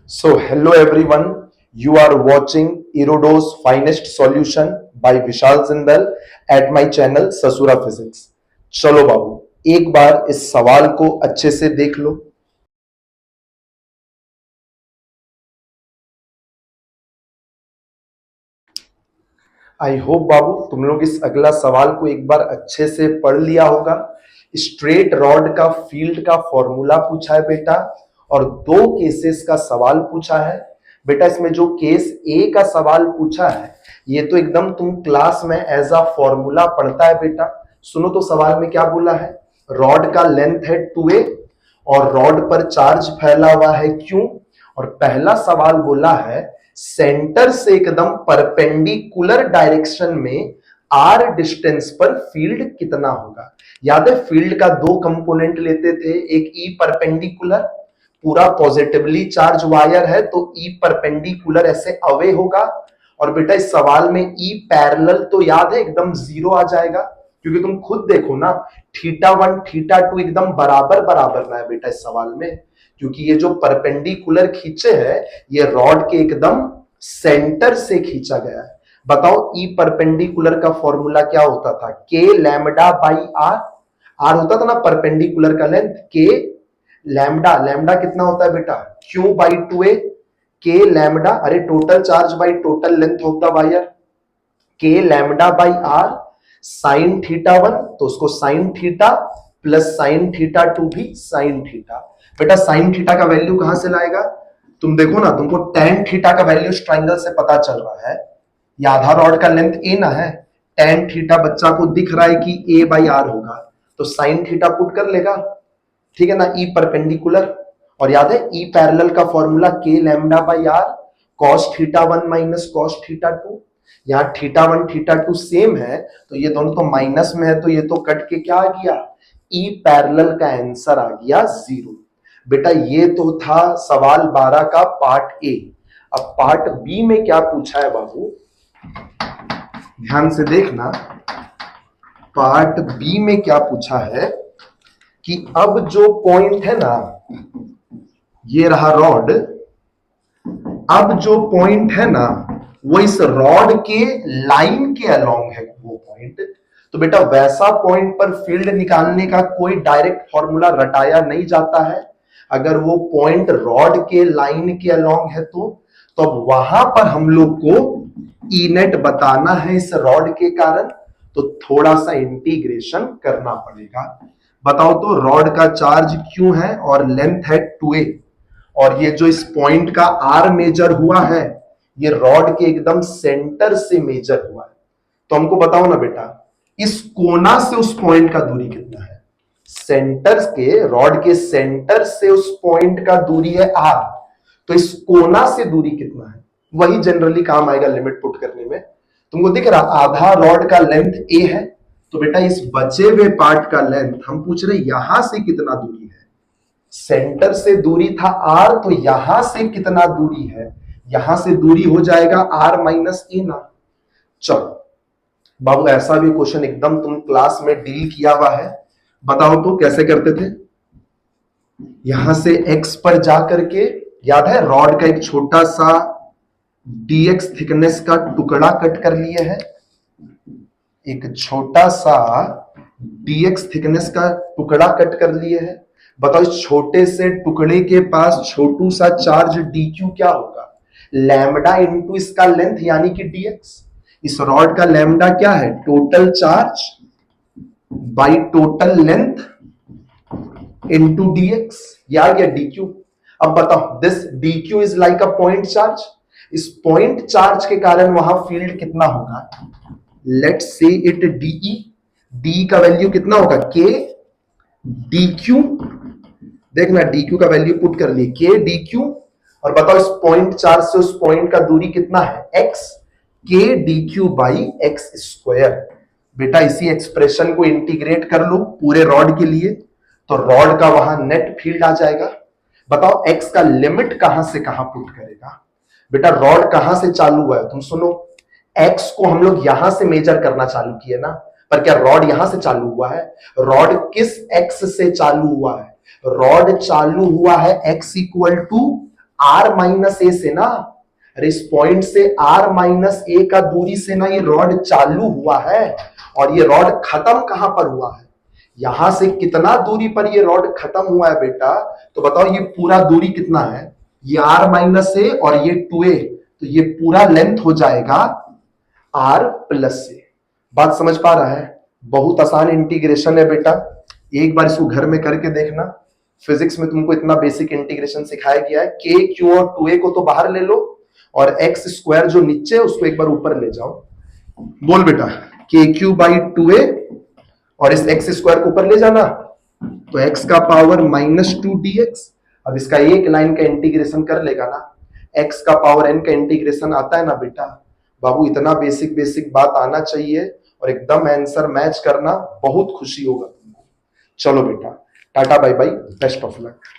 So, hello everyone. You are watching Erodo's Finest Solution by Vishal Zindal at my channel ससुरा physics. चलो बाबू एक बार इस सवाल को अच्छे से देख लो. आई होप बाबू तुम लोग इस अगला सवाल को एक बार अच्छे से पढ़ लिया होगा. स्ट्रेट रॉड का फील्ड का फॉर्मूला पूछा है बेटा और दो केसेस का सवाल पूछा है. बेटा इसमें जो केस ए का सवाल पूछा है ये तो एकदम तुम क्लास में एज अ फॉर्मूला पढ़ता है बेटा. सुनो तो सवाल में क्या बोला है. रॉड का लेंथ है 2a और रॉड पर चार्ज फैला हुआ है Q. और पहला सवाल बोला है सेंटर से एकदम परपेंडिकुलर डायरेक्शन में r डिस्टेंस पर फील्ड कितना होगा. याद है फील्ड का दो कंपोनेंट लेते थे. एक ई परपेंडिकुलर, पूरा पॉजिटिवली चार्ज वायर है तो ई परपेंडिकुलर ऐसे अवे होगा. और बेटा इस सवाल में ई पैरेलल तो याद है एकदम जीरो आ जाएगा क्योंकि तुम खुद देखो ना θ1 θ2 एकदम बराबर बराबर ना है बेटा इस सवाल में. क्योंकि ये जो परपेंडिकुलर खींचे है ये रॉड के एकदम सेंटर से खींचा गया है. बताओ ई परपेंडिकुलर का फॉर्मूला क्या होता था. के लैम्डा बाई आर. आर होता था ना परपेंडिकुलर का लेंथ. के लैम्डा, लैम्डा कितना होता है बेटा क्यू बाई 2a. के लैम्डा अरे total charge by total length of the wire. के लैम्डा बाई आर साइन θ1 तो उसको साइन थीटा प्लस साइन θ2 भी साइन थीटा. बेटा साइन थीटा का वैल्यू कहां से लाएगा. तुम देखो ना तुमको tan थीटा का वैल्यू इस ट्रायंगल से पता चल रहा है. ये आधा रॉड का लेंथ a ना है. tan थीटा बच्चा को दिख रहा है कि a बाई आर होगा तो साइन थीटा पुट कर लेगा. ठीक है ना. ई परपेंडिकुलर और याद है ई पैरेलल का फॉर्मूला के lambda by r cos θ1 minus cos θ2. यहाँ θ1 θ2 सेम है तो ये दोनों तो माइनस में है तो ये तो कट के क्या आ गया. ई पैरेलल का आंसर आ गया 0. बेटा ये तो था सवाल 12 का पार्ट ए. अब पार्ट बी में क्या पूछा है बाबू ध्यान से देखना. पार्ट बी में क्या पूछा है कि अब जो पॉइंट है ना ये रहा रॉड. अब जो पॉइंट है ना वो इस रॉड के लाइन के अलोंग है वो पॉइंट. तो बेटा वैसा पॉइंट पर फील्ड निकालने का कोई डायरेक्ट फॉर्मूला रटाया नहीं जाता है. अगर वो पॉइंट रॉड के लाइन के अलोंग है तो अब वहां पर हम लोग को ई नेट बताना है इस रॉड के कारण. तो थोड़ा सा इंटीग्रेशन करना पड़ेगा. बताओ तो रॉड का चार्ज क्यों है और लेंथ है 2a और ये जो इस पॉइंट का आर मेजर हुआ है ये रॉड के एकदम सेंटर से मेजर हुआ है. तो हमको बताओ ना बेटा इस कोना से उस पॉइंट का दूरी कितना है. सेंटर के रॉड के सेंटर से उस पॉइंट का दूरी है आर. तो इस कोना से दूरी कितना है वही जनरली काम आएगा लिमिट पुट करने में. तुमको दिख रहा आधा रॉड का लेंथ ए है तो बेटा इस बचे हुए पार्ट का लेंथ हम पूछ रहे यहां से कितना दूरी है. सेंटर से दूरी था आर तो यहां से कितना दूरी है. यहां से दूरी हो जाएगा आर माइनस ए ना. चलो बाबू ऐसा भी क्वेश्चन एकदम तुम क्लास में डील किया हुआ है. बताओ तो कैसे करते थे. यहां से एक्स पर जा करके याद है रॉड का एक छोटा सा dx थिकनेस का टुकड़ा कट कर लिए है. एक छोटा सा dx थिकनेस का टुकड़ा कट कर लिए है. बताओ इस छोटे से टुकड़े के पास छोटू सा चार्ज dq क्या होगा. लैम्डा इंटू इसका लेंथ यानी कि dx. इस रॉड का लैम्डा क्या है total charge by total length into dx. ये आ गया dq. अब बताओ this dq is like a point charge. इस पॉइंट चार्ज के कारण वहां फील्ड कितना होगा. Let's say it de. d का वैल्यू कितना होगा k dq. देखना dq का वैल्यू पुट कर लिए k dq. और बताओ इस पॉइंट चार्ज से उस पॉइंट का दूरी कितना है x. k dq by x square. बेटा इसी एक्सप्रेशन को इंटीग्रेट कर लो पूरे रॉड के लिए तो रॉड का वहां नेट फील्ड आ जाएगा. बताओ x का लिमिट कहां से कहां पुट करेगा. बेटा रॉड कहां से चालू हुआ है तुम सुनो. x को हम लोग यहां से मेजर करना चालू किए ना पर क्या रॉड यहां से चालू हुआ है. रॉड किस x से चालू हुआ है. रॉड चालू हुआ है x equal to r minus a से ना, अरे इस पॉइंट से आर माइनस ए का दूरी से ना ये रॉड चालू हुआ है, और ये रॉड खत्म कहां पर हुआ है, यहां से कितना दूरी पर ये रॉड खत्म हुआ है बेटा, तो बताओ ये पूरा दूरी कितना है, ये आर माइनस ए और ये 2a, तो ये पूरा लेंथ हो जाएगा आर प्लस ए। बात समझ पा रहा है? बहुत आसान इंटीग्रेशन है बेटा, एक बार इसको घर में करके देखना। फिजिक्स में तुमको इतना बेसिक इंटीग्रेशन सिखाया गया है। के क्यू और 2a को तो बाहर ले लो, और एक्स स्क्वायर जो नीचे है उसको एक बार ऊपर ले जाओ। बोल बेटा, के क्यू बाई 2a और इस एक्स स्क्वायर को ऊपर ले जाना, तो एक्स का पावर -2 dx। अब इसका एक लाइन का इंटीग्रेशन कर लेगा ना, एक्स का पावर n का इंटीग्रेशन आता है ना बेटा। बाबू इतना बेसिक बेसिक बात आना चाहिए, और एकदम आंसर मैच करना, बहुत खुशी होगा तुमको। चलो बेटा, tata bye bye, best of luck.